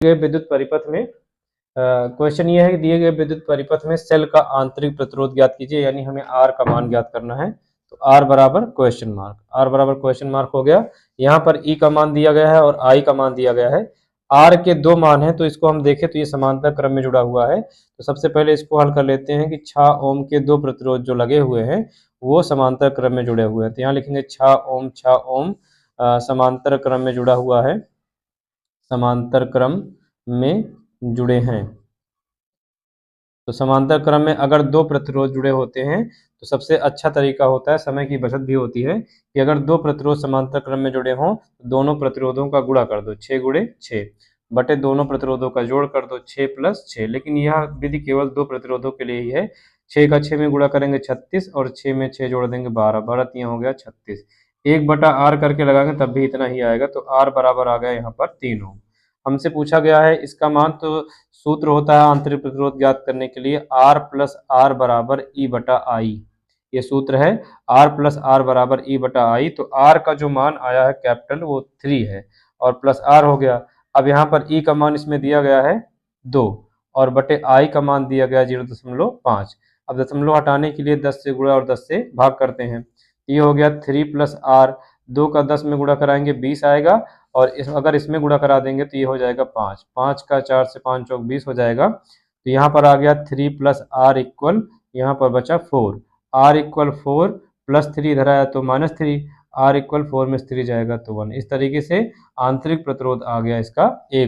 गए विद्युत परिपथ में क्वेश्चन ये है कि दिए गए विद्युत परिपथ में सेल का आंतरिक प्रतिरोध ज्ञात कीजिए, यानी हमें आर का मान ज्ञात करना है। तो आर बराबर क्वेश्चन मार्क हो गया। यहाँ पर ई का मान दिया गया है और आई का मान दिया गया है। आर के दो मान है, तो इसको हम देखें तो ये समांतर क्रम में जुड़ा हुआ है। तो सबसे पहले इसको हल कर लेते हैं कि 6 ओम के दो प्रतिरोध जो लगे हुए हैं वो समांतर क्रम में जुड़े हुए हैं। तो यहाँ लिखेंगे 6 ओम समांतर क्रम में जुड़ा हुआ है, समांतर क्रम में जुड़े हैं। तो समांतर क्रम में अगर दो प्रतिरोध जुड़े होते हैं तो सबसे अच्छा तरीका होता है, समय की बचत भी होती है, कि अगर दो प्रतिरोध समांतर क्रम में जुड़े हों तो दोनों प्रतिरोधों का गुणा कर दो, 6 गुणे 6 बटे दोनों प्रतिरोधों का जोड़ कर दो, 6 प्लस 6। लेकिन यह विधि केवल दो प्रतिरोधों के लिए ही है। 6 का 6 में गुणा करेंगे 36 और 6 में 6 जोड़ देंगे 12, 12 तियां हो गया 36। 1/r करके लगाएंगे तब भी इतना ही आएगा। तो r बराबर आ गया यहाँ पर 3 ओम। हमसे पूछा गया है इसका मान, तो सूत्र होता है आंतरिक प्रतिरोध ज्ञात करने के लिए R प्लस आर बराबर ई बटा आई। ये सूत्र है R प्लस आर बराबर ई बटा आई। तो R का जो मान आया है कैपिटल वो 3 है और प्लस R हो गया। अब यहाँ पर E का मान इसमें दिया गया है 2 और बटे I का मान दिया गया 0.5। अब दशमलव हटाने के लिए 10 से गुणा और 10 से भाग करते हैं। ये हो गया 3 प्लस आर, 2 का 10 में गुणा कराएंगे 20 आएगा और अगर इसमें गुणा करा देंगे तो ये हो जाएगा 5। 5 का 4 से 5 चौक 20 हो जाएगा। तो यहाँ पर आ गया 3 प्लस आर इक्वल, यहाँ पर बचा 4। आर इक्वल 4 प्लस 3 इधर आया तो -3, आर इक्वल 4 में 3 जाएगा तो 1। इस तरीके से आंतरिक प्रतिरोध आ गया इसका 1।